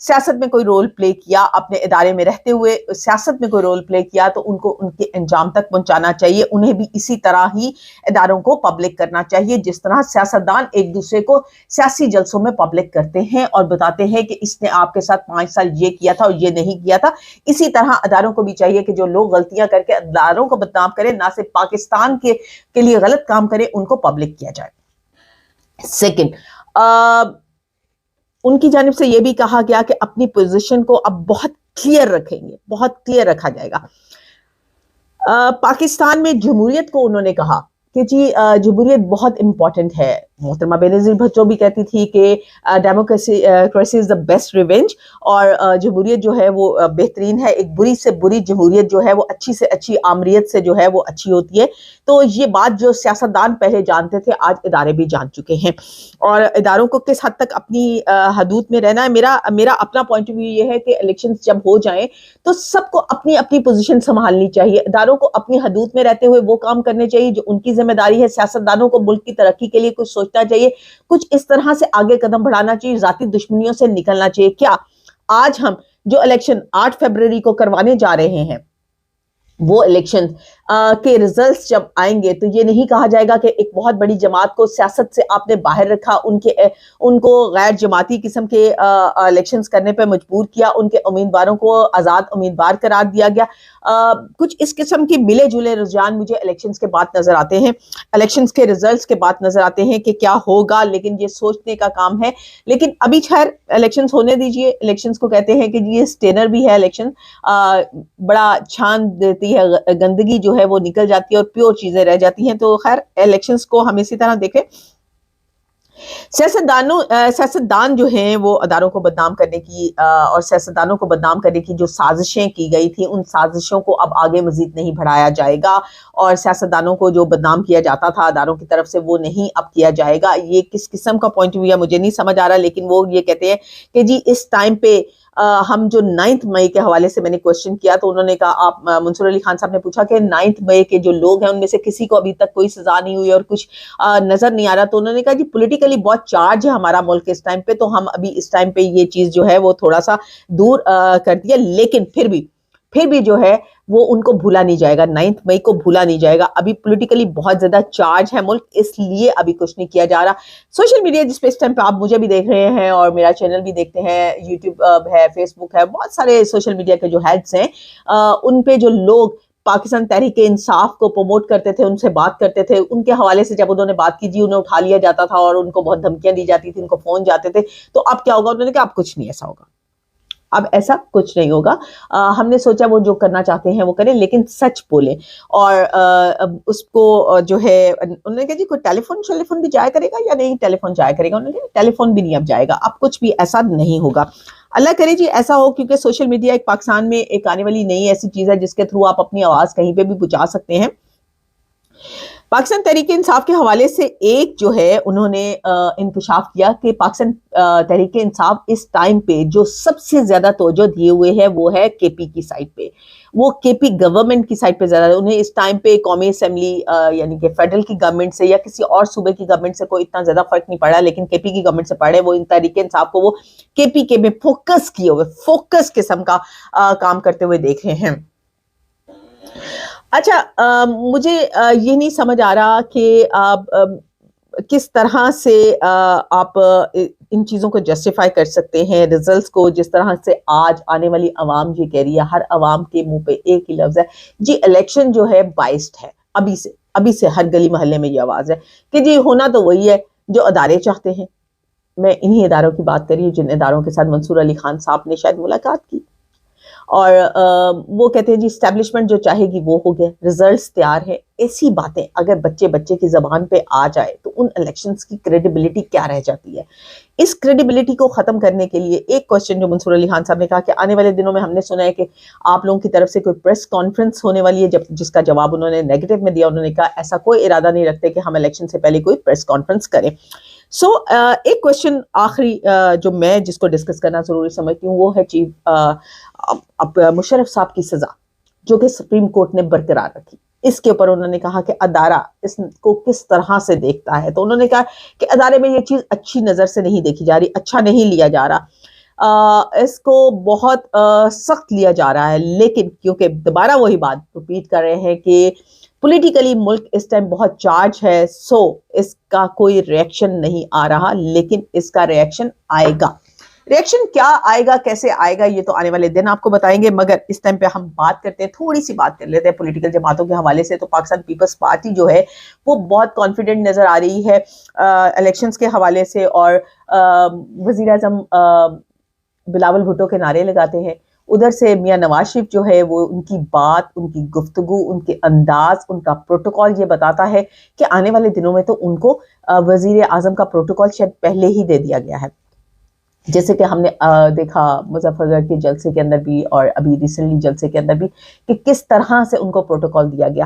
سیاست میں کوئی رول پلے کیا، اپنے ادارے میں رہتے ہوئے سیاست میں کوئی رول پلے کیا تو ان کو ان کے انجام تک پہنچانا چاہیے. انہیں بھی اسی طرح ہی اداروں کو پبلک کرنا چاہیے جس طرح سیاستدان ایک دوسرے کو سیاسی جلسوں میں پبلک کرتے ہیں اور بتاتے ہیں کہ اس نے آپ کے ساتھ 5 سال یہ کیا تھا اور یہ نہیں کیا تھا. اسی طرح اداروں کو بھی چاہیے کہ جو لوگ غلطیاں کر کے اداروں کو بدنام کریں، نہ صرف پاکستان کے لیے غلط کام کریں، ان کو پبلک کیا جائے. سیکنڈ، ان کی جانب سے یہ بھی کہا گیا کہ اپنی پوزیشن کو اب بہت کلیئر رکھیں گے، بہت کلیئر رکھا جائے گا. پاکستان میں جمہوریت کو انہوں نے کہا کہ جی جمہوریت بہت امپورٹنٹ ہے. محترمہ بینظیر بھٹو بھی کہتی تھی کہ democracy is the best revenge, اور جمہوریت جو ہے وہ بہترین ہے. ایک بری سے بری جمہوریت جو ہے وہ اچھی سے اچھی آمریت سے جو ہے وہ اچھی ہوتی ہے. تو یہ بات جو سیاستدان پہلے جانتے تھے آج ادارے بھی جان چکے ہیں، اور اداروں کو کس حد تک اپنی حدود میں رہنا ہے. میرا اپنا پوائنٹ آف ویو یہ ہے کہ الیکشنز جب ہو جائیں تو سب کو اپنی اپنی پوزیشن سنبھالنی چاہیے. اداروں کو اپنی حدود میں رہتے ہوئے وہ کام کرنے چاہیے جو ان کی ذمہ داری ہے. سیاستدانوں کو ملک کی ترقی کے لیے کچھ سوچنا چاہیے، کچھ اس طرح سے آگے قدم بڑھانا چاہیے، ذاتی دشمنیوں سے نکلنا چاہیے. کیا آج ہم جو الیکشن 8 فروری کو کروانے جا رہے ہیں، وہ الیکشن کے ریزلٹس جب آئیں گے تو یہ نہیں کہا جائے گا کہ ایک بہت بڑی جماعت کو سیاست سے آپ نے باہر رکھا، ان کو غیر جماعتی قسم کے الیکشنز کرنے پہ مجبور کیا، ان کے امیدواروں کو آزاد امیدوار قرار دیا گیا. کچھ اس قسم کے ملے جلے رجحان مجھے الیکشنز کے بعد نظر آتے ہیں، الیکشنز کے ریزلٹس کے بعد نظر آتے ہیں کہ کیا ہوگا، لیکن یہ سوچنے کا کام ہے. لیکن ابھی خیر الیکشنز ہونے دیجئے. الیکشنز کو کہتے ہیں کہ یہ سٹینر بھی ہے، الیکشن بڑا چھان دیتی ہے، گندگی جو ہے وہ نکل جاتی ہے اور پیور چیزیں رہ جاتی ہیں. تو خیر الیکشنز کو ہم اسی طرح دیکھیں. سیاستدان جو ہیں وہ اداروں کو بدنام کرنے کی اور سیاستدانوں کو بدنام کرنے کی جو سازشیں کی گئی تھی، ان سازشوں کو اب آگے مزید نہیں بڑھایا جائے گا، اور سیاستدانوں کو جو بدنام کیا جاتا تھا اداروں کی طرف سے وہ نہیں اب کیا جائے گا. یہ کس قسم کا پوائنٹ آف ویو ہے مجھے نہیں سمجھ آ رہا، لیکن وہ یہ کہتے ہیں کہ جی اس ٹائم پہ ہم جو 9 مئی کے حوالے سے میں نے کوشچن کیا تو انہوں نے کہا، آپ منصور علی خان صاحب نے پوچھا کہ 9 مئی کے جو لوگ ہیں ان میں سے کسی کو ابھی تک کوئی سزا نہیں ہوئی اور کچھ نظر نہیں آ رہا. تو انہوں نے کہا جی پولیٹیکلی بہت چارج ہے ہمارا ملک اس ٹائم پہ، تو ہم ابھی اس ٹائم پہ یہ چیز جو ہے وہ تھوڑا سا دور کر دیا، لیکن پھر بھی جو ہے وہ ان کو بھولا نہیں جائے گا. 9 مئی کو بھولا نہیں جائے گا. ابھی پولیٹیکلی بہت زیادہ چارج ہے ملک، اس لیے ابھی کچھ نہیں کیا جا رہا. سوشل میڈیا جس پہ اس ٹائم پہ آپ مجھے بھی دیکھ رہے ہیں اور میرا چینل بھی دیکھتے ہیں، یوٹیوب ہے، فیس بک ہے، بہت سارے سوشل میڈیا کے جو ہیڈز ہیں ان پہ جو لوگ پاکستان تحریک انصاف کو پروموٹ کرتے تھے، ان سے بات کرتے تھے، ان کے حوالے سے جب انہوں نے بات کی جی انہیں اٹھا لیا جاتا تھا اور ان کو بہت دھمکیاں دی جاتی تھی، ان کو فون جاتے تھے. تو اب کیا ہوگا؟ انہوں نے کہا اب کچھ نہیں ایسا ہوگا، اب ایسا کچھ نہیں ہوگا. ہم نے سوچا وہ جو کرنا چاہتے ہیں وہ کریں، لیکن سچ بولیں. اور اس کو جو ہے انہوں نے کہا جی کوئی ٹیلی فون بھی جایا کرے گا یا نہیں ٹیلی فون جایا کرے گا؟ انہوں نے کہا ٹیلی فون بھی نہیں اب جائے گا، اب کچھ بھی ایسا نہیں ہوگا. اللہ کرے جی ایسا ہو، کیونکہ سوشل میڈیا ایک پاکستان میں ایک آنے والی نئی ایسی چیز ہے جس کے تھرو آپ اپنی آواز کہیں پہ بھی پہنچا سکتے ہیں. پاکستان تحریک انصاف کے حوالے سے ایک جو ہے انہوں نے انکشاف کیا کہ پاکستان تحریک انصاف اس ٹائم پہ جو سب سے زیادہ توجہ دیے ہوئے ہے وہ ہے کے پی کی سائٹ پہ، وہ کے پی گورنمنٹ کی سائٹ پہ زیادہ. انہیں اس ٹائم پہ قومی اسمبلی یعنی کہ فیڈرل کی گورنمنٹ سے یا کسی اور صوبے کی گورنمنٹ سے کوئی اتنا زیادہ فرق نہیں پڑا، لیکن کے پی کی گورنمنٹ سے پڑے. وہ ان تحریک انصاف کو وہ کے پی کے میں فوکس کیے ہوئے، فوکس قسم کا کام کرتے ہوئے دیکھ رہے ہیں. اچھا مجھے یہ نہیں سمجھ آ رہا کہ آپ کس طرح سے آپ ان چیزوں کو جسٹیفائی کر سکتے ہیں، ریزلٹس کو، جس طرح سے آج آنے والی عوام یہ کہہ رہی ہے. ہر عوام کے منہ پہ ایک ہی لفظ ہے جی الیکشن جو ہے بائسڈ ہے. ابھی سے ہر گلی محلے میں یہ آواز ہے کہ جی ہونا تو وہی ہے جو ادارے چاہتے ہیں. میں انہی اداروں کی بات کر رہی ہوں جن اداروں کے ساتھ منصور علی خان صاحب نے شاید ملاقات کی، اور وہ کہتے ہیں جی اسٹیبلشمنٹ جو چاہے گی وہ ہو گیا، ریزلٹس تیار ہے. ایسی باتیں اگر بچے کی زبان پہ آ جائے تو ان الیکشنز کی کریڈیبلٹی کیا رہ جاتی ہے؟ اس کریڈیبلٹی کو ختم کرنے کے لیے ایک کوشچن جو منصور علی خان صاحب نے کہا کہ آنے والے دنوں میں ہم نے سنا ہے کہ آپ لوگوں کی طرف سے کوئی پریس کانفرنس ہونے والی ہے، جس کا جواب انہوں نے نیگیٹو میں دیا. انہوں نے کہا ایسا کوئی ارادہ نہیں رکھتے کہ ہم الیکشن سے پہلے کوئی پریس کانفرنس کریں. سو ایک کوشچن آخری جو میں جس کو ڈسکس کرنا ضروری سمجھتی ہوں وہ ہے چیف مشرف صاحب کی سزا جو کہ سپریم کورٹ نے برقرار رکھی. اس کے اوپر انہوں نے کہا کہ ادارہ اس کو کس طرح سے دیکھتا ہے. تو انہوں نے کہا کہ ادارے میں یہ چیز اچھی نظر سے نہیں دیکھی جا رہی، اچھا نہیں لیا جا رہا. اس کو بہت سخت لیا جا رہا ہے، لیکن کیونکہ دوبارہ وہی بات رپیٹ کر رہے ہیں کہ پولیٹیکلی ملک اس ٹائم بہت چارج ہے، سو اس کا کوئی ریئیکشن نہیں آ رہا، لیکن اس کا ریئیکشن آئے گا۔ ریئیکشن کیا آئے گا، کیسے آئے گا، یہ تو آنے والے دن آپ کو بتائیں گے، مگر اس ٹائم پہ ہم بات کرتے ہیں، تھوڑی سی بات کر لیتے ہیں پولیٹیکل جماعتوں کے حوالے سے۔ تو پاکستان پیپلز پارٹی جو ہے وہ بہت کانفیڈنٹ نظر آ رہی ہے الیکشنز کے حوالے سے، اور وزیر اعظم بلاول بھٹو کے نعرے لگاتے ہیں، ادھر سے میاں نواز شریف جو ہے وہ ان کی بات، ان کی گفتگو، ان کے انداز، ان کا پروٹوکول یہ بتاتا ہے کہ آنے والے دنوں میں تو ان کو وزیر اعظم کا پروٹوکول شاید پہلے ہی دے دیا گیا ہے، جیسے کہ ہم نے دیکھا مظفر گڑھ کے جلسے کے اندر بھی، اور ابھی ریسنٹلی جلسے کے اندر بھی، کہ کس طرح سے ان کو پروٹوکول دیا گیا۔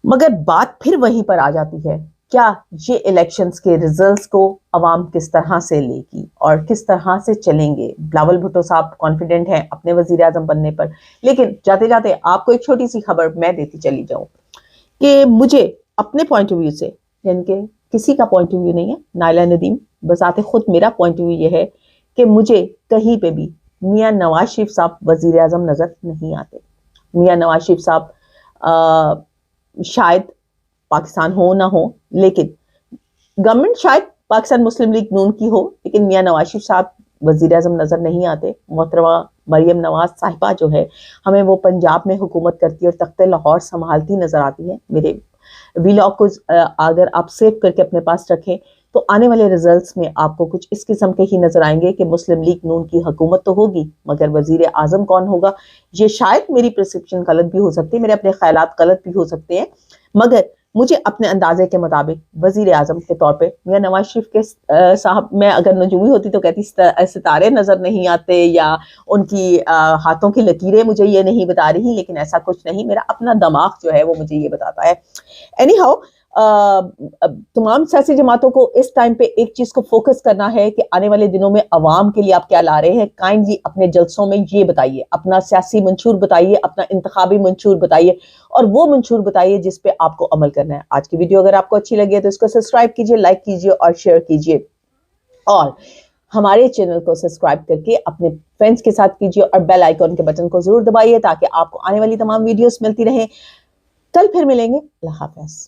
مگر بات پھر وہیں پر آ جاتی ہے، کیا یہ الیکشنز کے ریزلٹس کو عوام کس طرح سے لے گی اور کس طرح سے چلیں گے؟ بلاول بھٹو صاحب کانفیڈنٹ ہیں اپنے وزیر اعظم بننے پر، لیکن جاتے جاتے آپ کو ایک چھوٹی سی خبر میں دیتی چلی جاؤں کہ مجھے اپنے پوائنٹ آف ویو سے، یعنی کہ کسی کا پوائنٹ آف ویو نہیں ہے، نائلہ ندیم بذات خود میرا پوائنٹ آف ویو یہ ہے کہ مجھے کہیں پہ بھی میاں نواز شریف صاحب وزیر اعظم نظر نہیں آتے۔ میاں نواز شریف صاحب شاید پاکستان ہو نہ ہو، لیکن گورنمنٹ شاید پاکستان مسلم لیگ نون کی ہو، لیکن میاں نواز شریف صاحب وزیر اعظم نظر نہیں آتے۔ محترمہ مریم نواز صاحبہ جو ہے، ہمیں وہ پنجاب میں حکومت کرتی اور تخت لاہور سنبھالتی نظر آتی ہے۔ میرے ویلاگ کو اگر آپ سیو کر کے اپنے پاس رکھیں تو آنے والے ریزلٹس میں آپ کو کچھ اس قسم کے ہی نظر آئیں گے کہ مسلم لیگ نون کی حکومت تو ہوگی، مگر وزیر اعظم کون ہوگا، یہ شاید میری پرسپشن غلط بھی ہو سکتی ہے، میرے اپنے خیالات غلط بھی ہو سکتے ہیں، مگر مجھے اپنے اندازے کے مطابق وزیر اعظم کے طور پہ میاں نواز شریف کے صاحب، میں اگر نجومی ہوتی تو کہتی ستارے نظر نہیں آتے یا ان کی ہاتھوں کی لکیریں مجھے یہ نہیں بتا رہی، لیکن ایسا کچھ نہیں، میرا اپنا دماغ جو ہے وہ مجھے یہ بتاتا ہے۔ اینی ہاؤ، تمام سیاسی جماعتوں کو اس ٹائم پہ ایک چیز کو فوکس کرنا ہے کہ آنے والے دنوں میں عوام کے لیے آپ کیا لا رہے ہیں۔ کائنڈلی اپنے جلسوں میں یہ بتائیے، اپنا سیاسی منشور بتائیے، اپنا انتخابی منشور بتائیے، اور وہ منشور بتائیے جس پہ آپ کو عمل کرنا ہے۔ آج کی ویڈیو اگر آپ کو اچھی لگی ہے تو اس کو سبسکرائب کیجئے، لائک کیجئے اور شیئر کیجئے، اور ہمارے چینل کو سبسکرائب کر کے اپنے فرینڈز کے ساتھ کیجئے، اور بیل آئیکن کے بٹن کو ضرور دبائیے تاکہ آپ کو آنے والی تمام ویڈیوز ملتی رہیں۔ کل پھر ملیں گے، اللہ حافظ۔